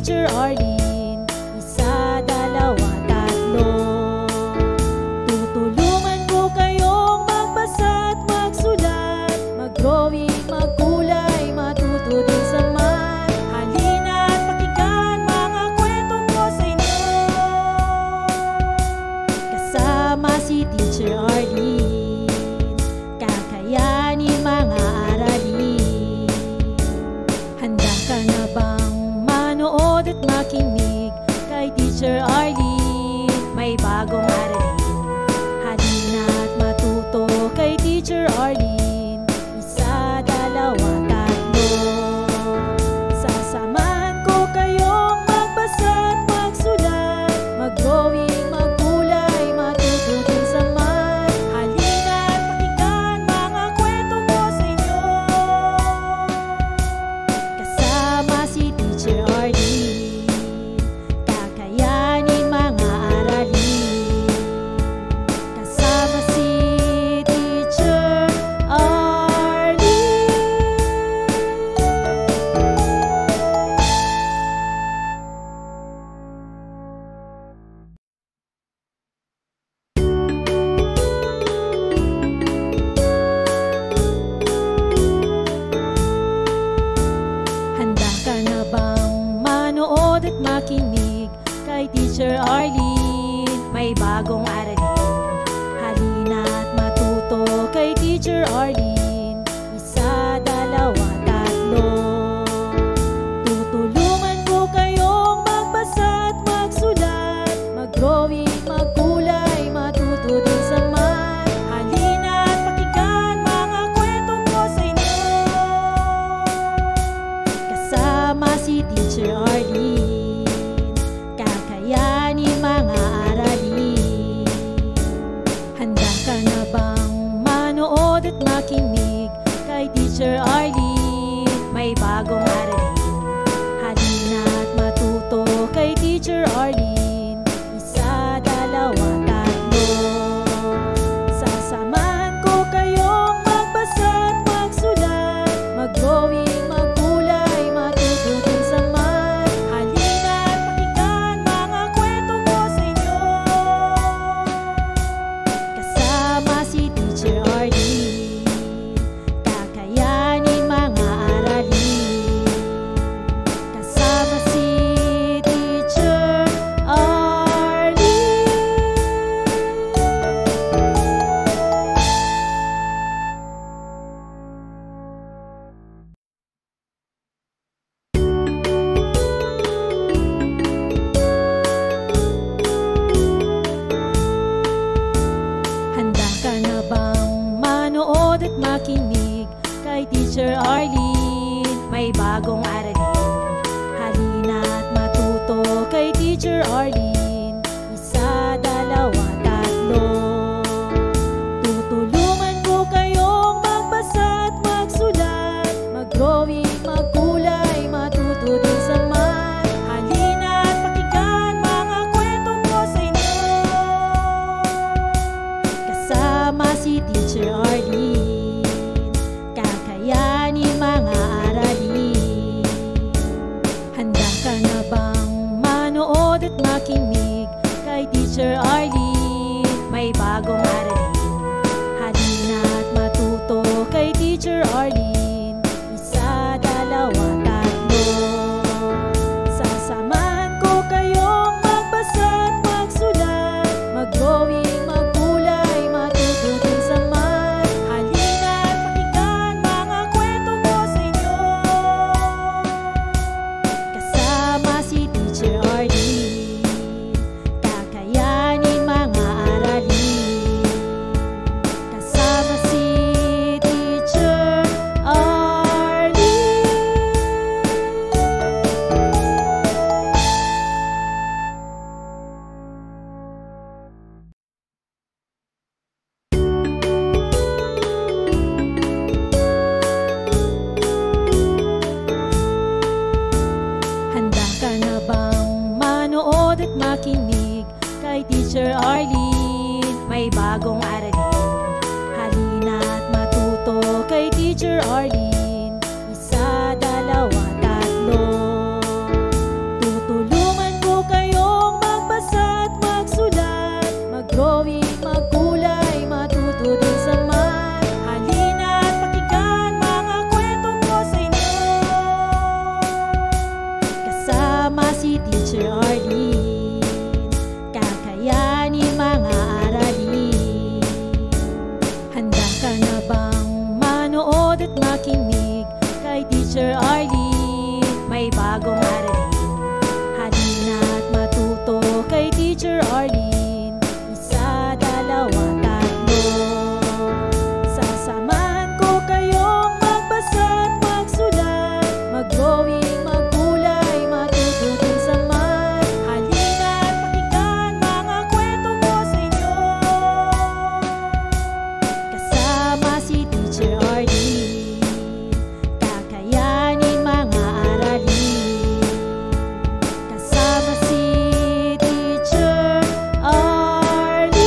Teacher Arlene. Isa, dalawa, tatlo. Tutulungan ko kayong magbasa at magsulat, mag-drawing, magkulay, matuto din sa math. Halina at pakinggan mga kwento ko sa inyo. Kasama si Teacher Arlene, kakayanin mga aralin. Handa ka na bang manood at makinig kay Teacher Arlene? May bagong aralin. Halina at matuto kay Teacher Arlene. Isa, dalawa, tatlo. Sasamahan ko kayong magbasa at magsulat, mag-drawing, magkulay, matuto din sa math. Halina at pakinggan mga kwento ko sa inyo. Kasama si Teacher Arlene, kakayanin mga aralin. Kasama si Teacher Arlene. Handa ka na bang manood at makinig kay Teacher Arlene? May bagong aralin. Halina at matuto kay Teacher Arlene. Isa, dalawa, tatlo. Tutulungan ko kayong magbasa at magsulat, mag-drawing, magkulay, matuto din sa math. Halina at pakinggan mga kwento ko sa inyo. Kasama si Teacher Arlene, kakayanin mga aralin. Handa ka na bang manood at makinig kay Teacher Arlene? May bagong aralin. Halina at matuto kay Teacher Arlene. Isa, dalawa, tatlo. Sasamahan ko kayong magbasa at magsulat, mag-drawing, magkulay, matuto din sa math. Halina at pakinggan mga kwento ko sa inyo. Kasama si Teacher Arlene, kakayanin mga aralin. Kasama si Teacher Arlene. Handa ka na bang manood at makinig kay Teacher Arlene? May bagong aralin. Halina at matuto kay Teacher Arlene. Isa, dalawa, tatlo. Tutulungan ko kayong magbasa at magsulat, mag-drawing, magkulay, matuto din sa math. Halina at pakinggan mga kwento ko sa inyo. Kasama si Teacher Arlene, kakayanin mga aralin. Handa ka na bang manood at makinig kay Teacher Arlene? May bagong aralin. Halina at matuto kay Teacher Arlene. Isa, dalawa, tatlo. Sasamahan ko kayong magbasa at magsulat, mag-drawing, magkulay, matuto din sa math. Halina at pakinggan mga kwento ko sa inyo. Kasama si Teacher Arlene, kakayanin mga aralin. Kasama si Teacher Arlene. Handa ka na bang manood at makinig kay Teacher Arlene? May bagong aralin. Halina at matuto kay Teacher Arlene. Isa, dalawa, tatlo. manood at makinig kay Teacher Arlene. May bagong aralin, halina't matuto kay Teacher Arlene. Isa, dalawa, tatlo. Sasamahan ko kayong magbasa at magsulat, mag-drawing, magkulay, matuto din sa math. Halina't pakinggan mga kwento ko sa inyo, kasama si Teacher Arlene. Kakayanin mga aralin, kasama si Teacher Arlene.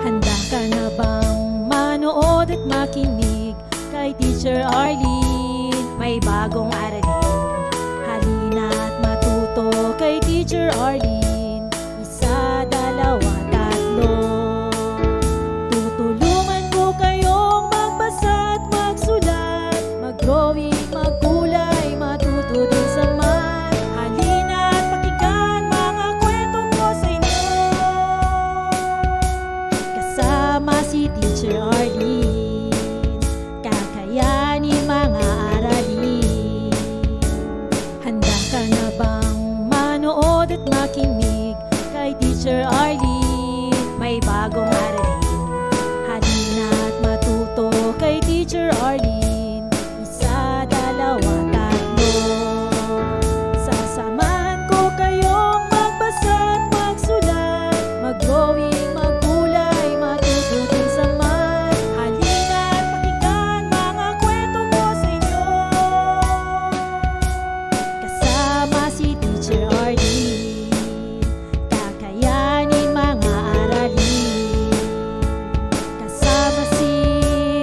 Handa ka na bang manood at makinig kay Teacher Arlene? May bagong aralin, halina't matuto kay Teacher Arlene. Isa, dalawa, tatlo. Tutulungan ko kayong magbasa at magsulat, mag-drawing, magkulay, matuto din sa math. Halina't pakinggan mga kwento ko sa inyo, kasama si Teacher Arlene. Kakayanin mga aralin. Handa ka na bang manood at makinig kay Teacher Arlene? May bagong aralin, halina't matuto kay Teacher Arlene. Isa, dalawa, tatlo. Sasamahan ko kayong magbasa at magsulat, mag-drawing, magkulay, matuto din sa math. Halina't pakinggan mga kwento ko sa inyo, kasama si Teacher Arlene. Kakayanin mga aralin, kasama si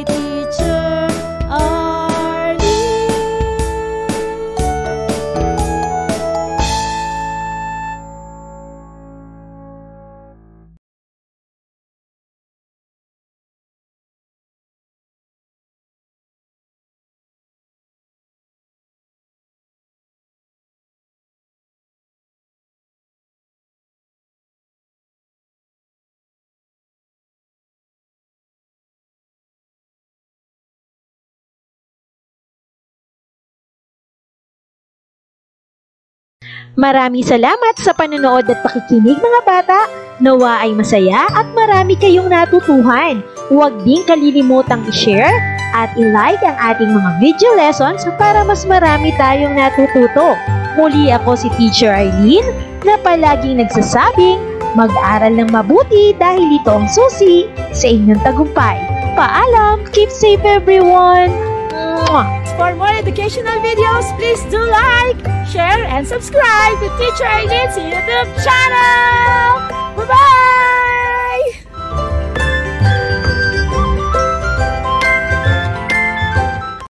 Teacher Arlene. Maraming salamat sa panonood at pakikinig mga bata. Nawa ay masaya at marami kayong natutuhan. Huwag din kalilimutang i-share at i-like ang ating mga video lessons para mas marami tayong natututo. Muli ako si Teacher Arlene na palaging nagsasabing mag-aral ng mabuti dahil ito ang susi sa inyong tagumpay. Paalam! Keep safe everyone! Mwah! For more educational videos, please do like, share, and subscribe to Teacher Arlene's YouTube channel. Bye-bye!